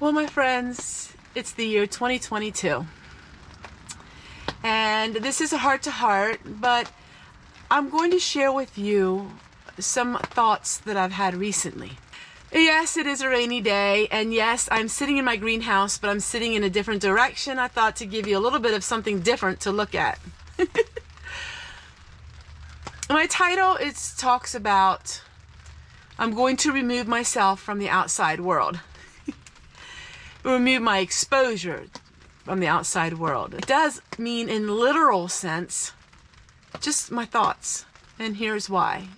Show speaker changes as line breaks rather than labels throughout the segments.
Well, my friends, it's the year 2022, and this is a heart-to-heart, but I'm going to share with you some thoughts that I've had recently. Yes, it is a rainy day, and yes, I'm sitting in my greenhouse, but I'm sitting in a different direction. I thought to give you a little bit of something different to look at. My title talks about I'm going to remove myself from the outside world. Remove my exposure from the outside world. It does mean in literal sense, just my thoughts, and here's why.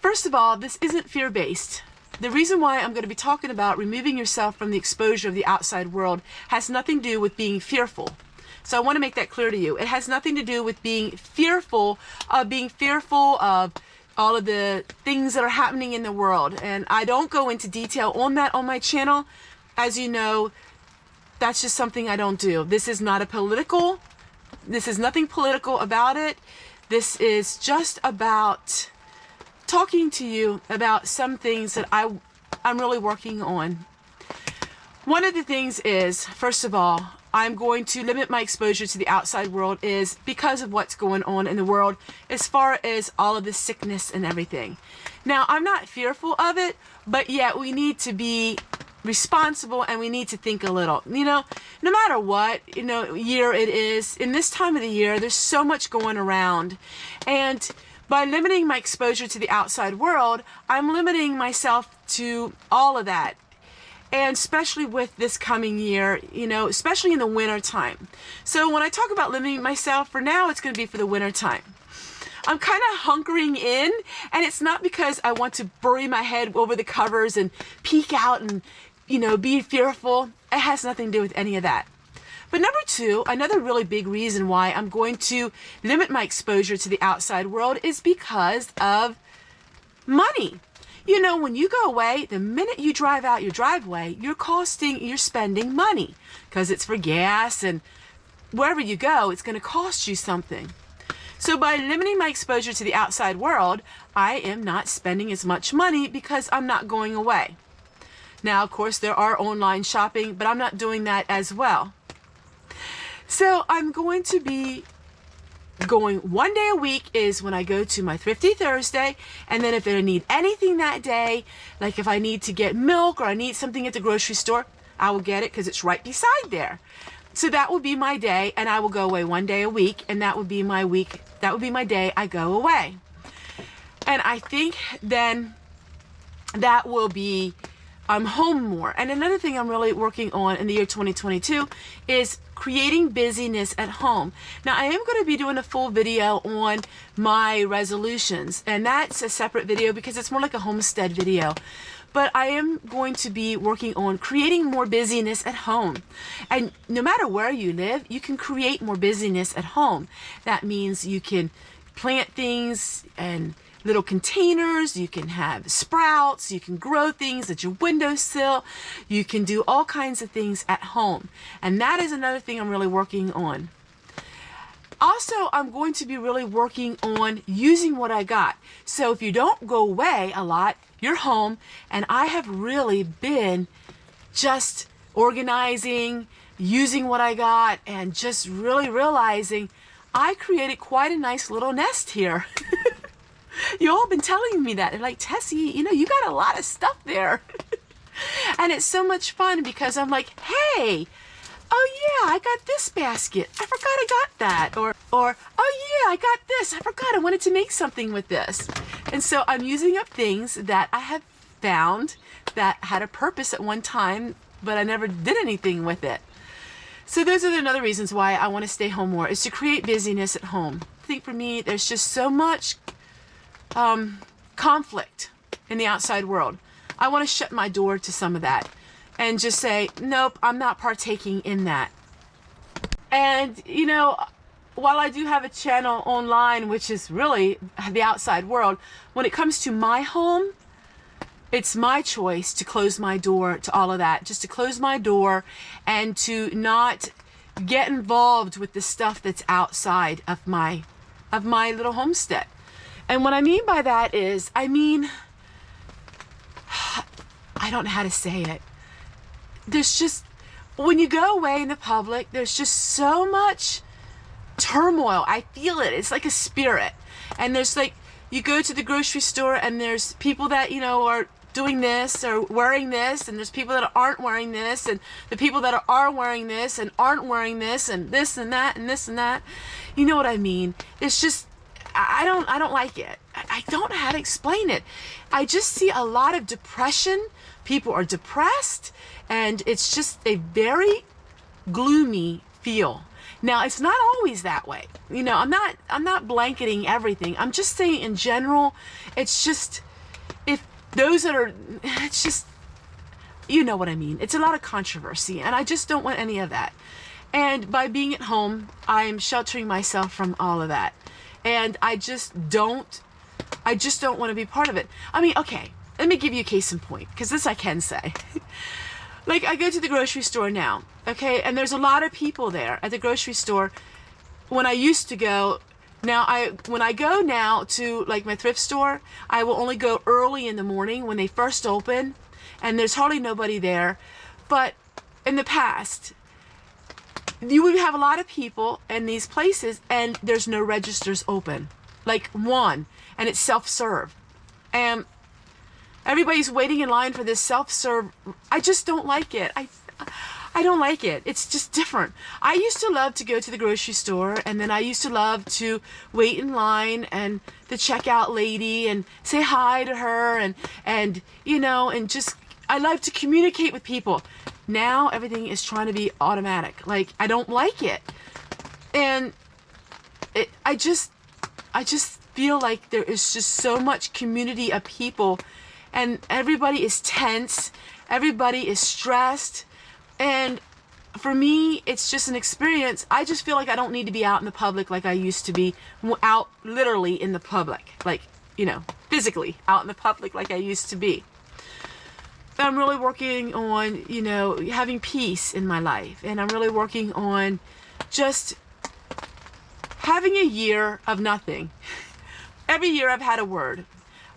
First of all, this isn't fear-based. The reason why I'm going to be talking about removing yourself from the exposure of the outside world has nothing to do with being fearful. So I want to make that clear to you. It has nothing to do with being fearful of all of the things that are happening in the world. And I don't go into detail on that on my channel. As you know, that's just something I don't do. This is not this is nothing political about it. This is just about talking to you about some things that I'm really working on. One of the things is, first of all, I'm going to limit my exposure to the outside world is because of what's going on in the world as far as all of the sickness and everything. Now, I'm not fearful of it, but yet we need to be responsible and we need to think a little. You know, no matter what, year it is, in this time of the year, there's so much going around. And by limiting my exposure to the outside world, I'm limiting myself to all of that. And especially with this coming year, especially in the winter time. So when I talk about limiting myself, for now, it's going to be for the winter time. I'm kind of hunkering in, and it's not because I want to bury my head over the covers and peek out and, be fearful. It has nothing to do with any of that. But number two, another really big reason why I'm going to limit my exposure to the outside world is because of money. When you go away, the minute you drive out your driveway, you're spending money because it's for gas, and wherever you go, it's going to cost you something. So by limiting my exposure to the outside world, I am not spending as much money because I'm not going away. Now, of course, there are online shopping, but I'm not doing that as well. So I'm going to be going one day a week is when I go to my Thrifty Thursday, and then if I need anything that day, like if I need to get milk or I need something at the grocery store, I will get it because it's right beside there. So that will be my day, and I will go away one day a week, and that would be my week. That would be my day I go away. And I think then that will be I'm home more. And another thing I'm really working on in the year 2022 is creating busyness at home. Now, I am going to be doing a full video on my resolutions, and that's a separate video because it's more like a homestead video. But I am going to be working on creating more busyness at home. And no matter where you live, you can create more busyness at home. That means you can plant things and little containers, you can have sprouts, you can grow things at your windowsill, you can do all kinds of things at home. And that is another thing I'm really working on. Also, I'm going to be really working on using what I got. So if you don't go away a lot, you're home, and I have really been just organizing, using what I got, and just really realizing I created quite a nice little nest here. You all been telling me that. They're like, Tessie, you got a lot of stuff there. And it's so much fun because I'm like, hey, oh yeah, I got this basket. I forgot I got that. Or oh yeah, I got this. I forgot I wanted to make something with this. And so I'm using up things that I have found that had a purpose at one time, but I never did anything with it. So those are another reasons why I want to stay home more, is to create busyness at home. I think for me, there's just so much conflict in the outside world. I want to shut my door to some of that and just say, nope, I'm not partaking in that. And, you know, while I do have a channel online, which is really the outside world, when it comes to my home, it's my choice to close my door to all of that, just to close my door and to not get involved with the stuff that's outside of my little homestead. And what I mean by that is, I don't know how to say it. There's just, when you go away in the public, there's just so much turmoil. I feel it. It's like a spirit. And there's like, you go to the grocery store and there's people that, you know, are doing this or wearing this, and there's people that aren't wearing this, and the people that are wearing this and aren't wearing this, and this and that and this and that. You know what I mean? It's just, I don't like it. I don't know how to explain it. I just see a lot of depression. People are depressed, and it's just a very gloomy feel. Now, it's not always that way. You know, I'm not blanketing everything. I'm just saying in general, it's just, if those that are, it's just, you know what I mean. It's a lot of controversy, and I just don't want any of that. And by being at home, I'm sheltering myself from all of that. And I just don't want to be part of it. I mean, okay, let me give you a case in point, because this I can say. Like, I go to the grocery store now, okay, and there's a lot of people there at the grocery store. When I used to go, when I go now to like my thrift store, I will only go early in the morning when they first open, and there's hardly nobody there. But in the past, you would have a lot of people in these places, and there's no registers open, like one, and it's self-serve, and everybody's waiting in line for this self-serve. I just don't like it. I don't like it. It's just different. I used to love to go to the grocery store, and then I used to love to wait in line and the checkout lady and say hi to her, and you know, and just, I love to communicate with people. Now everything is trying to be automatic. Like, I don't like it. And I just feel like there is just so much community of people, and everybody is tense, everybody is stressed, and for me, it's just an experience. I just feel like I don't need to be out in the public like I used to be, out literally in the public, like, you know, physically out in the public like I used to be. I'm really working on, you know, having peace in my life, and I'm really working on just having a year of nothing. Every year I've had a word.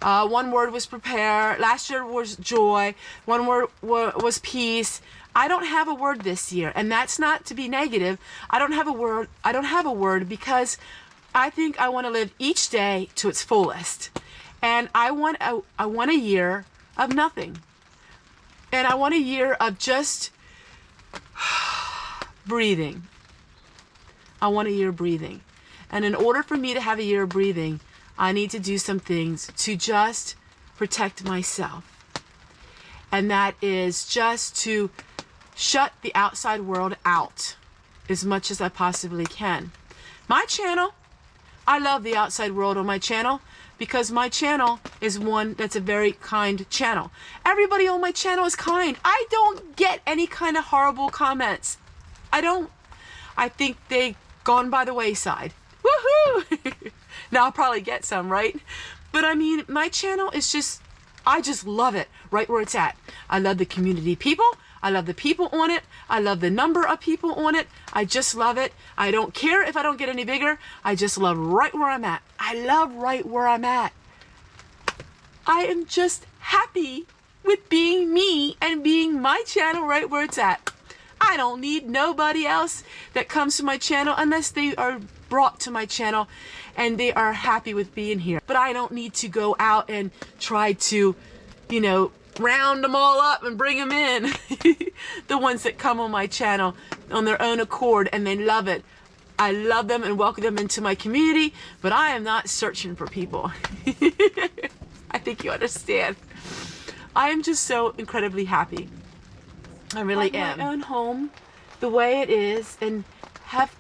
One word was prepare. Last year was joy. One word was peace. I don't have a word this year, and that's not to be negative. I don't have a word. I don't have a word because I think I want to live each day to its fullest, and I want a year of nothing, and I want a year of just breathing. I want a year of breathing, and in order for me to have a year of breathing, I need to do some things to just protect myself. And that is just to shut the outside world out as much as I possibly can. My channel, I love the outside world on my channel because my channel is one that's a very kind channel. Everybody on my channel is kind. I don't get any kind of horrible comments. I don't. I think they've gone by the wayside. Woohoo! Now I'll probably get some, right? But I mean, my channel is just, I just love it right where it's at. I love the community people. I love the people on it. I love the number of people on it. I just love it. I don't care if I don't get any bigger. I just love right where I'm at. I love right where I'm at. I am just happy with being me and being my channel right where it's at. I don't need nobody else that comes to my channel unless they are brought to my channel and they are happy with being here. But I don't need to go out and try to, you know, round them all up and bring them in. The ones that come on my channel on their own accord and they love it. I love them and welcome them into my community, but I am not searching for people. I think you understand. I am just so incredibly happy. I really am. My own home, the way it is, and have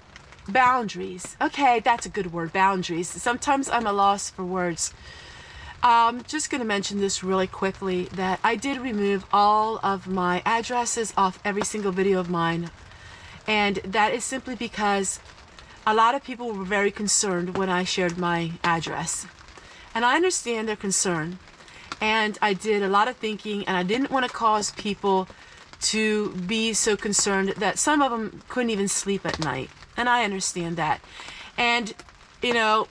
boundaries. Okay, that's a good word, boundaries. Sometimes I'm at a loss for words. Just going to mention this really quickly, that I did remove all of my addresses off every single video of mine. And that is simply because a lot of people were very concerned when I shared my address. And I understand their concern. And I did a lot of thinking, and I didn't want to cause people to be so concerned that some of them couldn't even sleep at night. And I understand that. And, you know,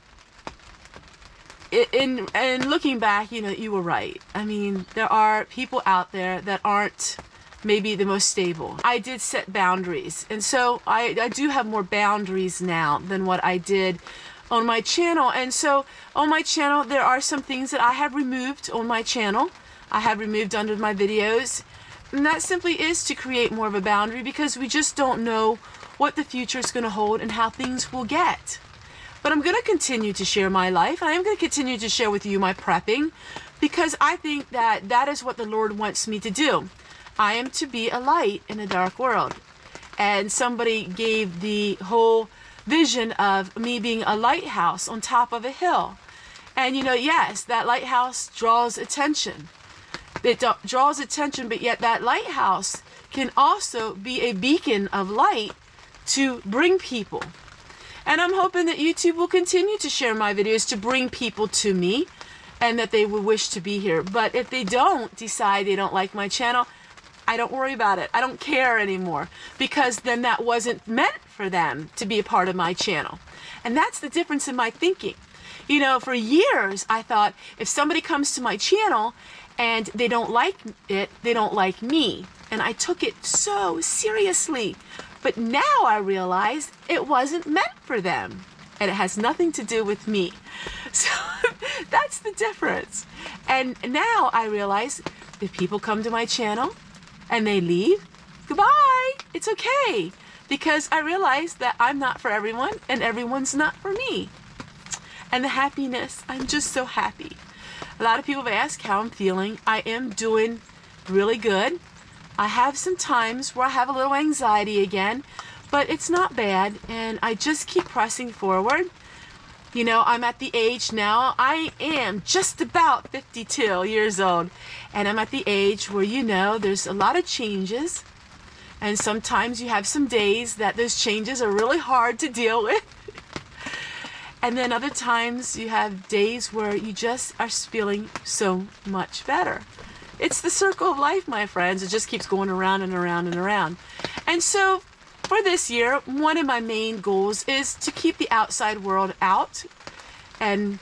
in looking back, you know, you were right. I mean, there are people out there that aren't maybe the most stable. I did set boundaries. And so I do have more boundaries now than what I did on my channel. And so on my channel, there are some things that I have removed on my channel. I have removed under my videos. And that simply is to create more of a boundary, because we just don't know what the future is going to hold and how things will get. But I'm going to continue to share my life. I am going to continue to share with you my prepping, because I think that that is what the Lord wants me to do. I am to be a light in a dark world. And somebody gave the whole vision of me being a lighthouse on top of a hill. And you know, yes, that lighthouse draws attention. It draws attention, but yet that lighthouse can also be a beacon of light to bring people. And I'm hoping that YouTube will continue to share my videos to bring people to me, and that they will wish to be here. But if they don't decide they don't like my channel, I don't worry about it. I don't care anymore, because then that wasn't meant for them to be a part of my channel. And that's the difference in my thinking. You know, for years I thought if somebody comes to my channel and they don't like it, they don't like me. And I took it so seriously. But now I realize it wasn't meant for them. And it has nothing to do with me. So that's the difference. And now I realize if people come to my channel and they leave, goodbye. It's okay. Because I realize that I'm not for everyone and everyone's not for me. And the happiness, I'm just so happy. A lot of people have asked how I'm feeling. I am doing really good. I have some times where I have a little anxiety again, but it's not bad, and I just keep pressing forward. You know, I'm at the age now, I am just about 52 years old, and I'm at the age where, you know, there's a lot of changes, and sometimes you have some days that those changes are really hard to deal with. And then other times you have days where you just are feeling so much better. It's the circle of life, my friends. It just keeps going around and around and around. And so for this year, one of my main goals is to keep the outside world out and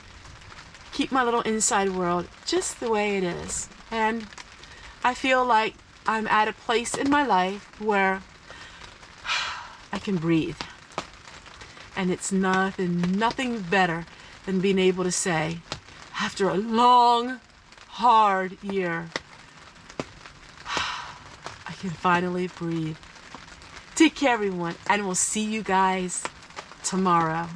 keep my little inside world just the way it is. And I feel like I'm at a place in my life where I can breathe. And it's nothing better than being able to say, after a long, hard year, I can finally breathe. Take care, everyone, and we'll see you guys tomorrow.